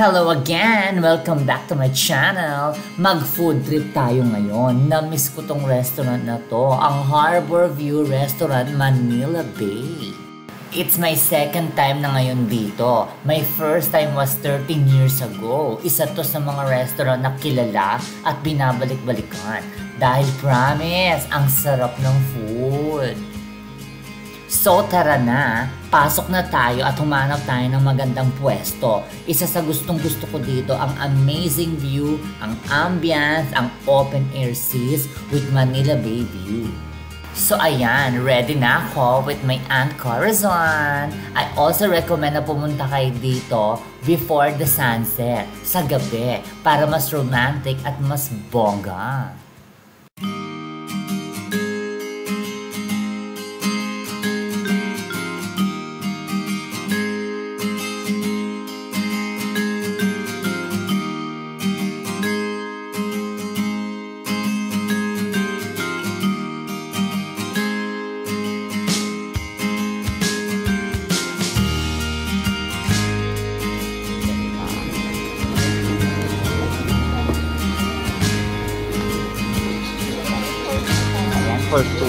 Hello again! Welcome back to my channel. Mag-food trip tayo ngayon. Na-miss ko tong restaurant na to, ang Harbour View Restaurant, Manila Bay. It's my second time na ngayon dito. My first time was 13 years ago. Isa to sa mga restaurant na kilala at binabalik-balikan. Dahil promise, ang sarap ng food. So tara na, pasok na tayo at humanap tayo ng magandang pwesto. Isa sa gustong-gusto ko dito ang amazing view, ang ambience, ang open air seas with Manila Bay view. So ayan, ready na ako with my Aunt Corazon. I also recommend na pumunta kayo dito before the sunset, sa gabi, para mas romantic at mas bongga. For two.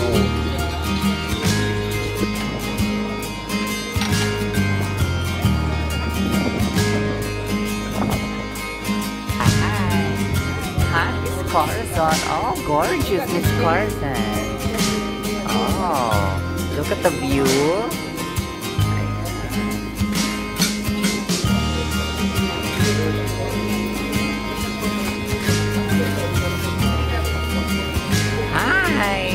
Hi, Miss Corazon. Oh, gorgeous, Miss Corazon. Oh, look at the view. Hi.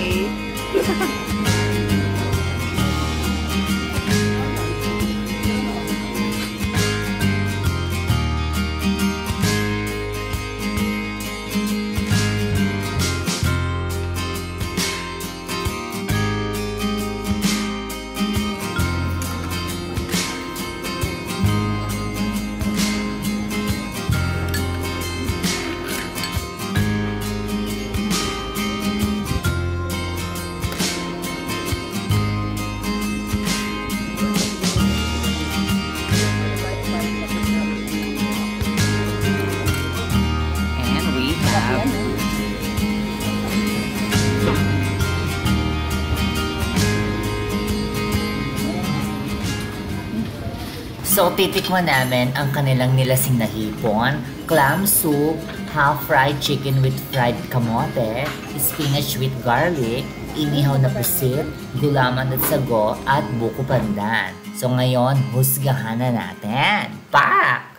So, titikman namin ang kanilang nilasing na hipon, clam soup, half-fried chicken with fried kamote, spinach with garlic, inihaw na pusit, gulaman at sago, at buko pandan. So, ngayon, husgahan na natin. Pak!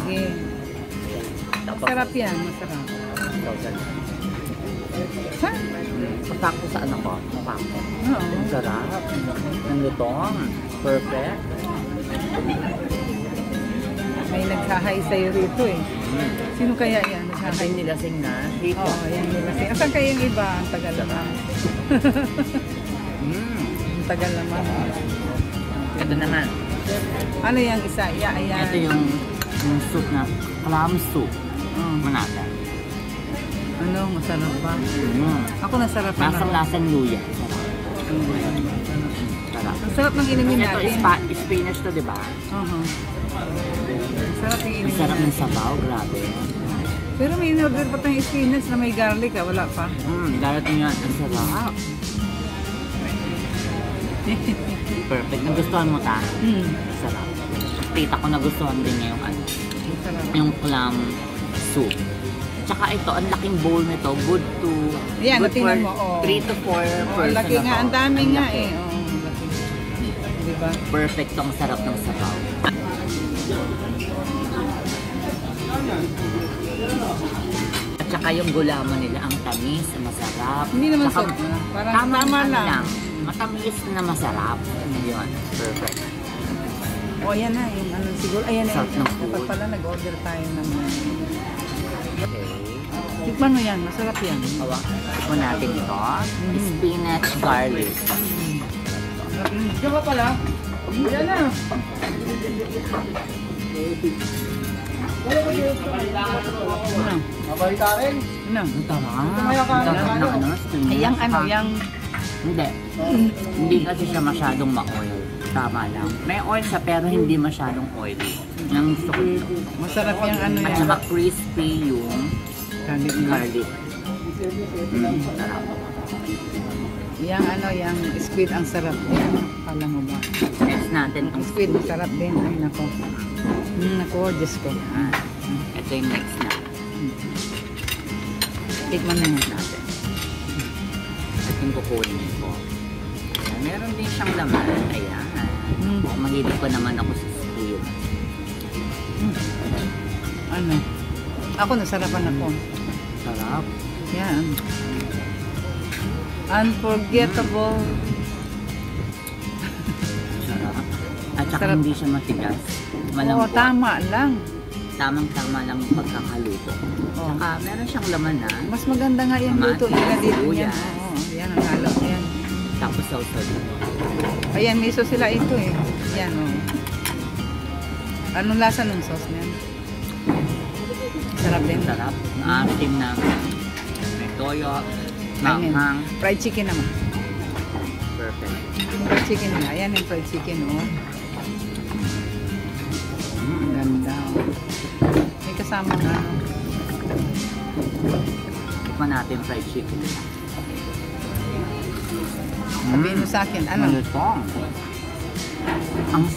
Sige. Masarap yan, masarap. Ha? Masakto sa anak ko. Masakto. Oo. Ang sarap. Ang lutong. Perfect. May nagsahay sa'yo rito eh. Sino kaya yan? Nagsahay nilasing na. Dito. Oo, yan nilasing. Asan kaya yung iba? Ang tagal naman. Ang tagal naman. Ito naman. Ano yung isa? Ayan. Ito yung soup na clam soup. Manata. Ano? Masarap ba? Ako nasarap na. Lasang-lasang luya. Ang sarap ng inumin natin. Ito spinach to, di ba? Ang sarap ng inumin natin. Sarap ng sabaw, grabe. Pero may in-order pa tayong spinach na may garlic ah, wala pa. Darating yan. Ang sarap. Perfect. Nagustuhan mo ta? Sarap. Tita ko nagustuhan din niya yung ano. Yung clam soup. Tsaka ito, ang laking bowl nito, good to... Ayan, good for mo, 3 to 4 person. Laki nga, ang dami nga eh. Diba? Perfect tong sarap ng sabaw. At saka yung gulaman nila, ang tamis, masarap. Hindi naman saka, sopa. Parang tama lang. Matamis na masarap. Yun, perfect. O yan na, yung ano siguro. Ayan na sarap yun. ng food. Dapat pala nag-order tayo ng okay. Tikman mo yan, masarap yan. Tikman natin ito. Spinach garlic. Diyan ka pala. Ayan na. Mabalita rin. Ano? Ang tama. Ayang ano, yang... Hindi. Hindi kasi siya masyadong ma-oil. Tama lang. May oil siya pero hindi masyadong oily. Ang gusto ko ito. Masarap yung ano At yan. saka crispy yung garlic. Sarap. Yang ano, yang squid ang sarap. Yan, pala mo ba? Next natin Ang squid masarap din. Ay, nako. Nako, Diyos ko. Ito yung next na. Tikman na yan. Natin. Ito yung kukunin ko. Ayan, meron din siyang laman. Ayan. Mahilig pa naman ako sa squid. Ano? Ako, nasarapan ako. Sarap. Yan. Unforgettable. Sarap. At saka Sarap. hindi siya matigas. Oo, Malambot. tama lang. Tamang-tama lang yung pagkakaluto. Oo. Saka meron siyang laman na. Mas maganda nga yung luto nila dito yan. Oo, yan ang halo. Yan. Tapos sausaw dito. Ayan, miso sila ito eh. Yan, oh. Anong lasa ng sauce niyan? Sarap din. Sarap. Maasim na. May toyo. Ayan. Manghang. Fried chicken naman. Perfect. Fried chicken nila. Ayan yung fried chicken, oh. Ang ganda, oh. May kasama nga, ano. Tikman natin fried chicken. Sabihin mo sa akin, ano? Ano ito?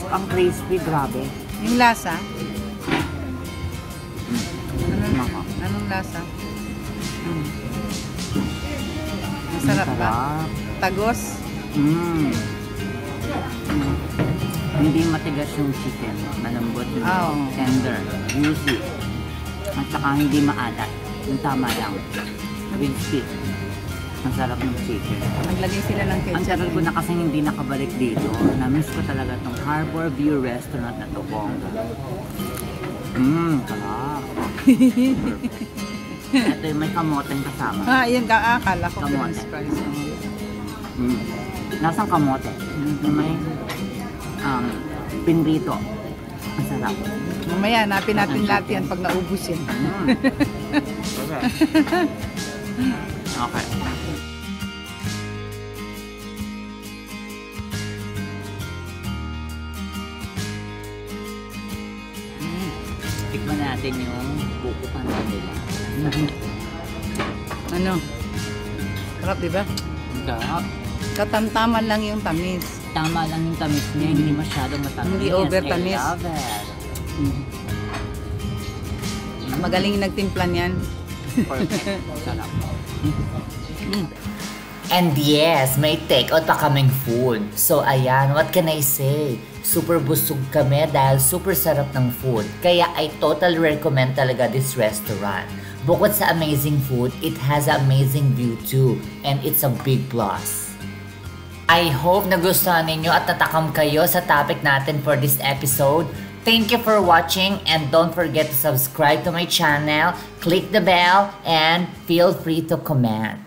Ang crispy, grabe. Yung lasa? Maka. Anong lasa? Masarap ba? Tagos? Hindi matigas yung chicken. Malambot yung tender. Juicy. At saka hindi maalat. Yung tama lang. Crispy. Masarap ng chicken. Naglagay sila ng ketchup. Ang tagal ko na kasi hindi nakabalik dito. Na-miss ko talaga itong Harbour View Restaurant na to. Bongga. Sarap. Ito yung may kamoteng kasama. Yun ka. Akala ko Kamote. french fries. Nasang kamote? May pinrito. Masarap. Mamaya, hanapin natin lahat yan pag naubos yan. Okay. Tikman natin yung bukukan nila. Ano? Sarap, diba? Sarap. Katamtaman lang yung tamis. Tama lang yung tamis niya, hindi masyadong matamis. Hindi over tamis. I love it. Magaling nagtimpla niyan. Perfect. Sarap. And yes, may take-out pa kaming food. So ayan, what can I say? Super busog kami dahil super sarap ng food. Kaya I totally recommend talaga this restaurant. Bukod sa amazing food, it has amazing view too. And it's a big plus. I hope nagustuhan ninyo at natakam kayo sa topic natin for this episode. Thank you for watching and don't forget to subscribe to my channel, click the bell, and feel free to comment.